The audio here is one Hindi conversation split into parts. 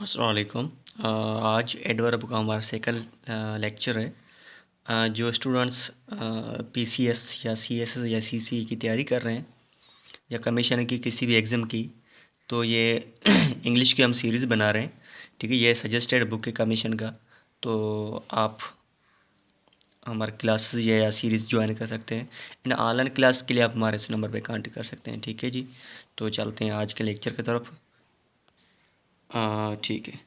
अस्सलाम वालेकुम। आज एडवर्ब का हमारा सेकंड लेक्चर है। जो स्टूडेंट्स पीसीएस या सीएसएस या सीसी की तैयारी कर रहे हैं या कमीशन की किसी भी एग्ज़ाम की, तो ये इंग्लिश की हम सीरीज़ बना रहे हैं। ठीक है, ये सजेस्टेड बुक है कमीशन का। तो आप हमारे क्लासेस या सीरीज़ ज्वाइन कर सकते हैं। एंड ऑनलाइन क्लास के लिए आप हमारे इस नंबर पे कांटेक्ट कर सकते हैं। ठीक है जी, तो चलते हैं आज के लेक्चर की तरफ। ठीक है,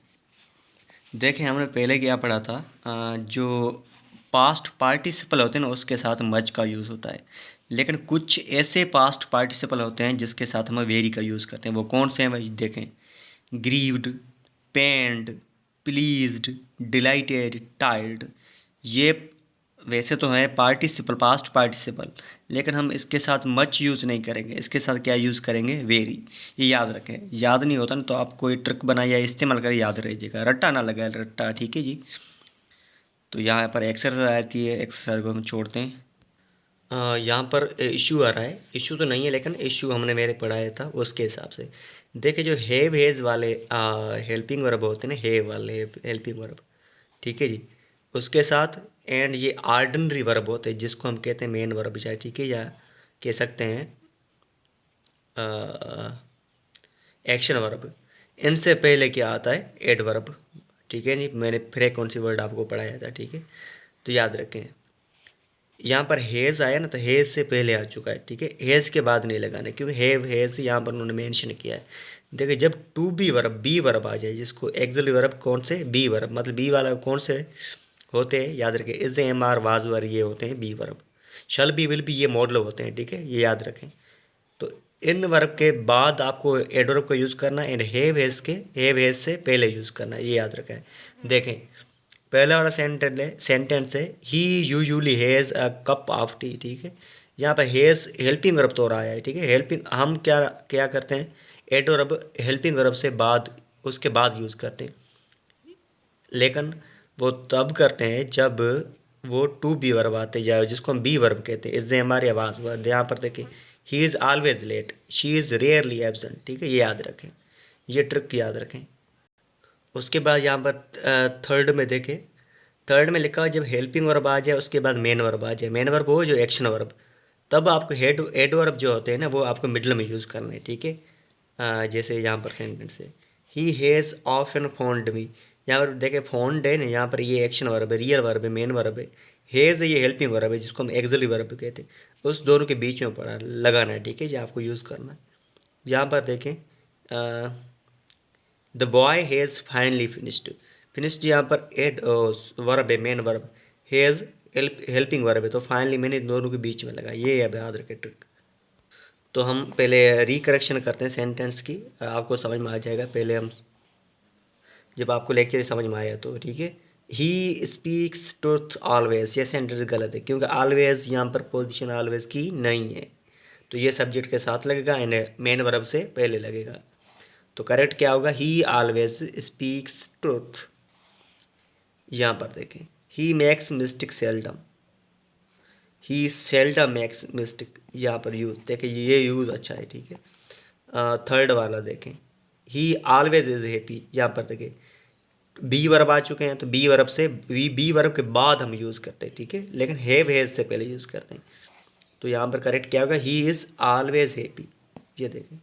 देखें हमने पहले क्या पढ़ा था। जो पास्ट पार्टिसिपल होते हैं ना, उसके साथ मच का यूज़ होता है। लेकिन कुछ ऐसे पास्ट पार्टिसिपल होते हैं जिसके साथ हम वेरी का यूज़ करते हैं। वो कौन से हैं भाई? देखें, ग्रीव्ड, पेन्ड, प्लीज्ड, डिलाइटेड, टायर्ड। ये वैसे तो हैं पार्टिसिपल, पास्ट पार्टिसिपल, लेकिन हम इसके साथ मच यूज़ नहीं करेंगे। इसके साथ क्या यूज़ करेंगे? वेरी। ये याद रखें। याद नहीं होता ना तो आप कोई ट्रिक बनाए या इस्तेमाल करें, याद रहिएगा। रट्टा ना लगाए, रट्टा। ठीक है जी। तो यहाँ पर एक्सरसाइज आती है, एक्सरसाइज को हम छोड़ते हैं। यहाँ पर इशू आ रहा है। इशू तो नहीं है, लेकिन इशू हमने मेरे पढ़ाया था उसके हिसाब से। देखिए, जो हैव हेज वाले हेल्पिंग वर्ब होते हैं ना, हैव वाले हेल्पिंग वर्ब, ठीक है जी, उसके साथ एंड ये आर्डिनरी वर्ब होते हैं जिसको हम कहते हैं मेन वर्ब, चाहे ठीक है, या कह सकते हैं एक्शन वर्ब। इनसे पहले क्या आता है? एडवर्ब। ठीक है, नहीं मैंने फ्रीक्वेंसी वर्ड आपको पढ़ाया था। ठीक है, तो याद रखें। यहाँ पर हेज़ आया ना, तो हेज़ से पहले आ चुका है। ठीक है, हेज़ के बाद नहीं लगाना, क्योंकि हैव हेज़ यहाँ पर उन्होंने मेंशन किया है। देखिए, जब to be verb, be verb आ जाए, जिसको एक्सिलरी वर्ब कौन से? बी वर्ब, मतलब बी वाला कौन से होते हैं? याद रखें, is am are was were, ये होते हैं be verb. Shall be will be ये मॉडल होते हैं। ठीक है, ये याद रखें। तो इन वर्ब के बाद आपको एडवर्ब का यूज़ करना है, एंड हैव हेज से पहले यूज़ करना है, ये याद रखें। देखें, पहला वाला सेंटेंस है he usually has a cup of tea. ठीक है, यहाँ पर हैज़ हेल्पिंग वर्ब तो रहा है। ठीक है, हेल्पिंग हम क्या क्या करते हैं? एडवर्ब हेल्पिंग वर्ब से बाद, उसके बाद यूज़ करते हैं। लेकिन वो तब करते हैं जब वो टू बी वर्ब आते हैं, या जिसको हम बी वर्ब कहते हैं, इससे हमारी आवाज़ वर्ब। यहाँ पर देखें, he is always late, she is rarely absent. ठीक है, ये याद रखें, ये ट्रिक याद रखें। उसके बाद यहाँ पर थर्ड में देखें, थर्ड में लिखा हुआ जब हेल्पिंग वर्ब आ जाए उसके बाद मेन वर्ब आ जाए। मेन वर्ब हो जो एक्शन वर्ब, तब आपको हेड वर्ब जो होते हैं ना, वो आपको मिडल में यूज़ करना है। ठीक है, जैसे यहाँ पर सेंटेंस है, ही हैज़ ऑफन फोन्ड मी। यहाँ पर देखे फोन्ड है ना, यहाँ पर ये एक्शन वर्ब है, रियल वर्ब है, मेन वर्ब है। हैज़ ये हेल्पिंग वर्ब है, जिसको हम एक्सिलरी वर्ब कहते हैं। उस दोनों के बीच में पड़ा लगाना है। ठीक है, ये आपको यूज़ करना है। यहाँ पर देखें, the boy has finally finished. Finished यहाँ पर एड वर्ब है, main verb. Has helping verb है, तो फाइनली मैंने इन दोनों के बीच में लगा। ये अब याद रखे ट्रिक। तो हम पहले रिकरेक्शन करते हैं सेंटेंस की, आपको समझ में आ जाएगा। पहले हम, जब आपको लेक्चर समझ में आया तो ठीक है। ही स्पीक्स ट्रुथ ऑलवेज, ये सेंटेंस गलत है, क्योंकि ऑलवेज यहाँ पर पोजिशन ऑलवेज की नहीं है। तो ये सब्जेक्ट के साथ लगेगा एंड मेन वर्ब से पहले लगेगा। तो करेक्ट क्या होगा? ही ऑलवेज स्पीक्स ट्रुथ। यहाँ पर देखें, he makes mistake seldom, he seldom makes mistake. यहाँ पर यूज़ देखें, ये यूज़ अच्छा है। ठीक है, थर्ड वाला देखें, ही ऑलवेज इज़ हैप्पी। यहाँ पर देखें, बी वर्ब आ चुके हैं, तो बी वर्ब से बी वर्ब के बाद हम यूज़ करते हैं। ठीक है, लेकिन हैव हैज से पहले यूज़ करते हैं। तो यहाँ पर करेक्ट क्या होगा? He is always happy. ये देखें,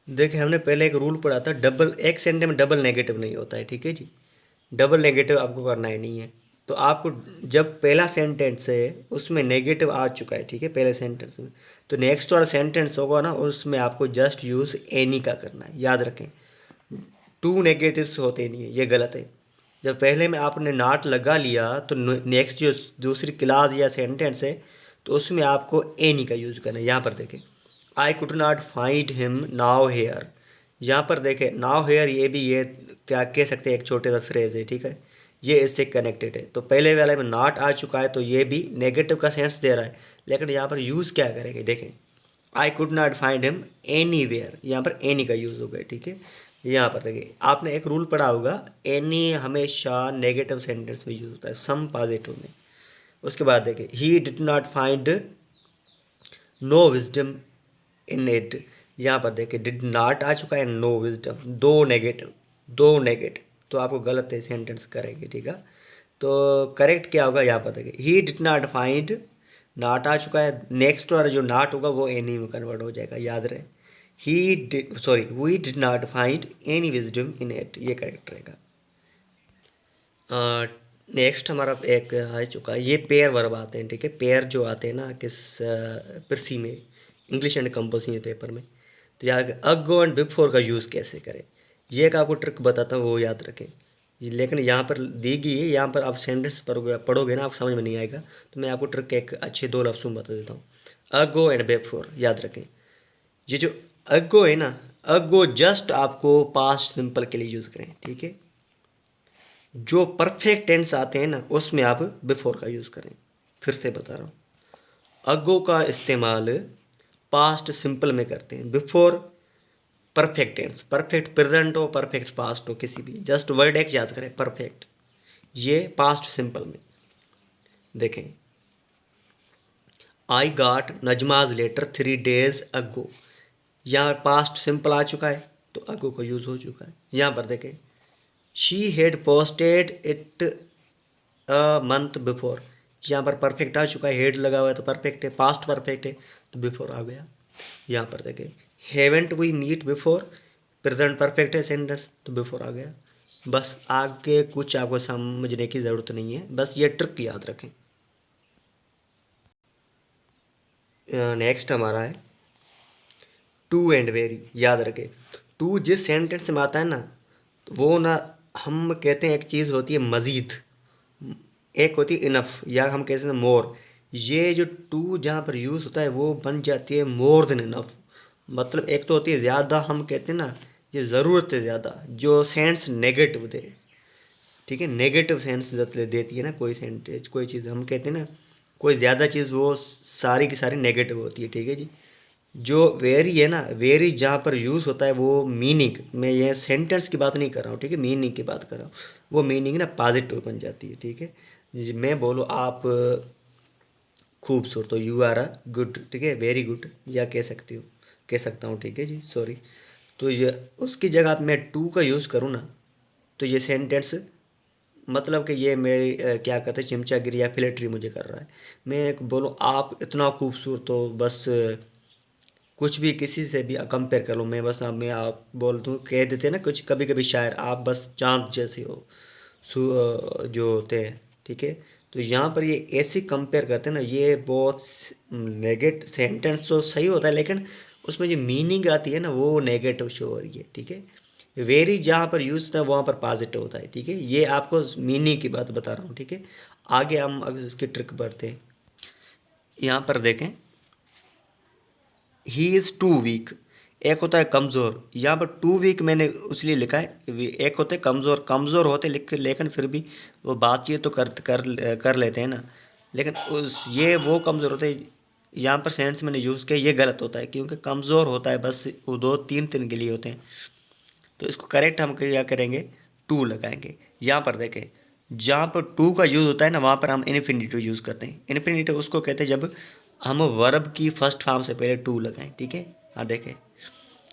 देखिए हमने पहले एक रूल पढ़ा था, डबल, एक सेंटेंस में डबल नेगेटिव नहीं होता है। ठीक है जी, डबल नेगेटिव आपको करना ही नहीं है। तो आपको जब पहला सेंटेंस है उसमें नेगेटिव आ चुका है, ठीक है, पहले सेंटेंस में, तो नेक्स्ट वाला सेंटेंस होगा ना, उसमें आपको जस्ट यूज़ एनी का करना है। याद रखें, टू नेगेटिव्स होते नहीं है, ये गलत है। जब पहले में आपने नॉट लगा लिया तो नेक्स्ट जो दूसरी क्लास या सेंटेंस है, तो उसमें आपको एनी का यूज़ करना है। यहाँ पर देखें, I could not find him now here. यहाँ पर देखें, नाउ हेयर, ये भी ये क्या कह सकते हैं, एक छोटे सा फ्रेज है। ठीक है, ये इससे कनेक्टेड है। तो पहले वाले में नॉट आ चुका है, तो ये भी नेगेटिव का सेंस दे रहा है। लेकिन यहाँ पर यूज़ क्या करेंगे? देखें, I could not find him anywhere, यहाँ पर एनी का यूज़ होगा। ठीक है, यहाँ पर देखिए, आपने एक रूल पढ़ा होगा, एनी हमेशा नेगेटिव सेंटेंस में यूज़ होता है, सम पॉजिटिव में। उसके बाद देखिए, he did not find no wisdom in it. यहाँ पर देखिए, डिड नॉट आ चुका है, नो विजडम, दो नेगेटिव, दो नेगेटिव, तो आपको गलत है सेंटेंस करेंगे, ठीक है। तो करेक्ट क्या होगा यहाँ पर देखिए, he did not find, not आ चुका है, नेक्स्ट वाला जो नॉट होगा वो एनी में कन्वर्ट हो जाएगा, याद रहे। He did, sorry, we did not find any wisdom in it, ये करेक्ट रहेगा। नेक्स्ट हमारा एक आ चुका है, ये पेयर वर्ब आते हैं, ठीक है। पेयर जो आते हैं ना किस कृषि में, इंग्लिश एंड कंपोजिशन पेपर में, तो यहाँ अगो एंड बिफोर का यूज़ कैसे करें, ये एक आपको ट्रिक बताता हूँ, वो याद रखें। लेकिन यहाँ पर दी गई है, यहाँ पर आप सेंटेंस पढ़ोगे ना, आपको समझ में नहीं आएगा, तो मैं आपको ट्रिक एक अच्छे दो लफ्ज़ों में बता देता हूँ। अगो एंड बिफोर याद रखें। ये जो अगो है ना, अगो जस्ट आपको पास्ट सिंपल के लिए यूज़ करें, ठीक है। जो परफेक्ट टेंस आते हैं ना, उसमें आप बिफोर का यूज़ करें। फिर से बता रहा हूँ, अगो का इस्तेमाल पास्ट सिंपल में करते हैं, before perfect tense, perfect present हो, परफेक्ट पास्ट हो, किसी भी, जस्ट वर्ड एक याद करें, परफेक्ट, ये पास्ट सिंपल में। देखें, आई गाट नजमाज लेटर 3 days अगो, यहाँ पास्ट सिंपल आ चुका है, तो अगो का यूज़ हो चुका है। यहाँ पर देखें, she had posted it a month before, यहाँ पर परफेक्ट आ चुका है, हेड लगा हुआ है तो परफेक्ट है, पास्ट परफेक्ट है तो बिफोर आ गया। यहाँ पर देखें, haven't we meet before, present perfect है सेंटेंस, तो बिफोर आ गया। बस आगे कुछ आपको समझने की ज़रूरत नहीं है, बस ये ट्रिक याद रखें। नेक्स्ट हमारा है टू एंड वेरी, याद रखें। टू जिस सेंटेंस में आता है ना, तो वो ना, हम कहते हैं एक चीज़ होती है मज़ीद, एक होती है इनफ, या हम कहते हैं मोर। ये जो टू जहाँ पर यूज़ होता है वो बन जाती है मोर देन इनफ। मतलब एक तो होती है ज़्यादा, हम कहते हैं ना ये ज़रूरत से ज़्यादा, जो सेंस नेगेटिव दे, ठीक है, नेगेटिव सेंस देती है ना कोई सेंटेंस, कोई चीज़, हम कहते हैं ना कोई ज़्यादा चीज़, वो सारी की सारी नेगेटिव होती है, ठीक है जी। जो वेरी है ना, वेरी जहाँ पर यूज़ होता है वो मीनिंग, मैं ये सेंटेंस की बात नहीं कर रहा हूँ, ठीक है, मीनिंग की बात कर रहा हूँ, वो मीनिंग ना पॉजिटिव बन जाती है, ठीक है। मैं बोलो आप खूबसूरत हो, यू आर अ गुड, ठीक है, वेरी गुड, या कह सकती हो, कह सकता हूँ, ठीक है जी, सॉरी। तो ये उसकी जगह मैं टू का यूज़ करूँ ना, तो ये सेंटेंस, मतलब कि ये मेरी क्या कहते हैं, चिमचागिरी या फिलेटरी मुझे कर रहा है। मैं बोलूँ आप इतना खूबसूरत हो, बस कुछ भी किसी से भी कंपेयर कर लो, मैं बस मैं आप बोल दूँ, कह देते हैं ना कुछ कभी कभी शायर, आप बस चाँद जैसे हो, जो होते हैं, ठीक है। तो यहाँ पर ये ऐसे कंपेयर करते हैं ना, ये बहुत नेगेटिव सेंटेंस तो सही होता है, लेकिन उसमें जो मीनिंग आती है ना वो नेगेटिव शो हो रही है, ठीक है। वेरी जहाँ पर यूज़ होता है वहाँ पर पॉजिटिव होता है, ठीक है। ये आपको मीनिंग की बात बता रहा हूँ, ठीक है। आगे हम अगर इसकी ट्रिक बढ़ते हैं, यहाँ पर देखें, ही इज़ टू वीक, एक होता है कमज़ोर, यहाँ पर टू वीक मैंने उसलिए लिखा है, एक होते कमज़ोर, कमज़ोर होते लिख, लेकिन फिर भी वो बातचीत तो कर लेते हैं ना, लेकिन उस ये वो कमज़ोर होते हैं, यहाँ पर सेंस मैंने यूज़ किया, ये गलत होता है, क्योंकि कमज़ोर होता है बस वो दो तीन दिन के लिए होते हैं। तो इसको करेक्ट हम क्या करेंगे, टू लगाएंगे। यहाँ पर देखें, जहाँ पर टू का यूज़ होता है ना, वहाँ पर हम इन्फिनिटिव यूज़ करते हैं। इन्फिनिटिव उसको कहते हैं जब हम वर्ब की फर्स्ट फॉर्म से पहले टू लगाएं, ठीक है। हाँ देखें,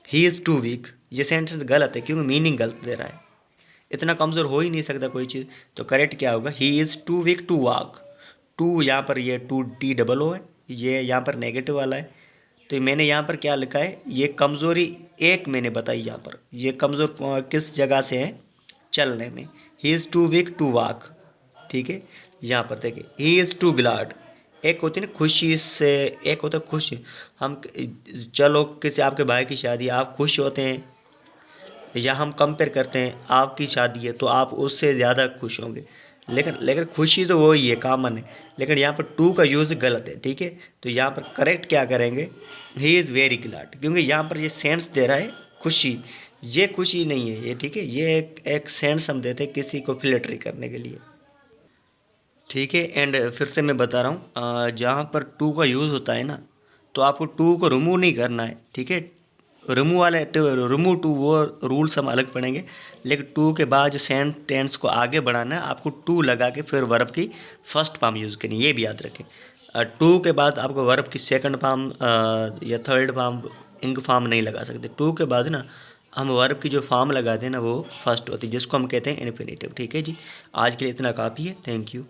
ही इज़ टू वीक, ये सेंटेंस गलत है क्योंकि मीनिंग गलत दे रहा है, इतना कमज़ोर हो ही नहीं सकता कोई चीज़। तो करेक्ट क्या होगा, he is too weak to walk. Too यहाँ पर ये टू टी डबल ओ है, ये यहाँ पर नेगेटिव वाला है, तो मैंने यहाँ पर क्या लिखा है, ये कमज़ोरी एक मैंने बताई, यहाँ पर ये कमज़ोर किस जगह से है, चलने में। He is too weak to walk, ठीक है। यहाँ पर देखिए, ही इज़ टू ग्लाड, एक होती है ना खुशी से, एक होता है खुश, हम चलो किसी आपके भाई की शादी, आप खुश होते हैं, या हम कंपेयर करते हैं आपकी शादी है तो आप उससे ज़्यादा खुश होंगे, लेकिन खुशी तो वही है, कॉमन है, लेकिन यहाँ पर टू का यूज़ गलत है, ठीक है। तो यहाँ पर करेक्ट क्या करेंगे, ही इज़ वेरी ग्लैड, क्योंकि यहाँ पर ये सेंस दे रहा है खुशी, ये खुशी नहीं है ये, ठीक है, ये एक सेंस हम देते हैं किसी को फ्लैटरी करने के लिए, ठीक है। एंड फिर से मैं बता रहा हूँ, जहाँ पर टू का यूज़ होता है ना, तो आपको टू को रिमूव नहीं करना है, ठीक है। रिमूव टू वो रूल्स हम अलग पढ़ेंगे, लेकिन टू के बाद जो सेंटेंस को आगे बढ़ाना है, आपको टू लगा के फिर वर्ब की फर्स्ट फॉर्म यूज़ करनी है, ये भी याद रखें। टू के बाद आपको वर्ब की सेकंड फॉर्म या थर्ड फॉर्म, इंग फॉर्म नहीं लगा सकते। टू के बाद ना हम वर्ब की जो फॉर्म लगाते हैं ना वो फर्स्ट होती है, जिसको हम कहते हैं इन्फिनेटिव। ठीक है जी, आज के लिए इतना काफ़ी है। Thank you.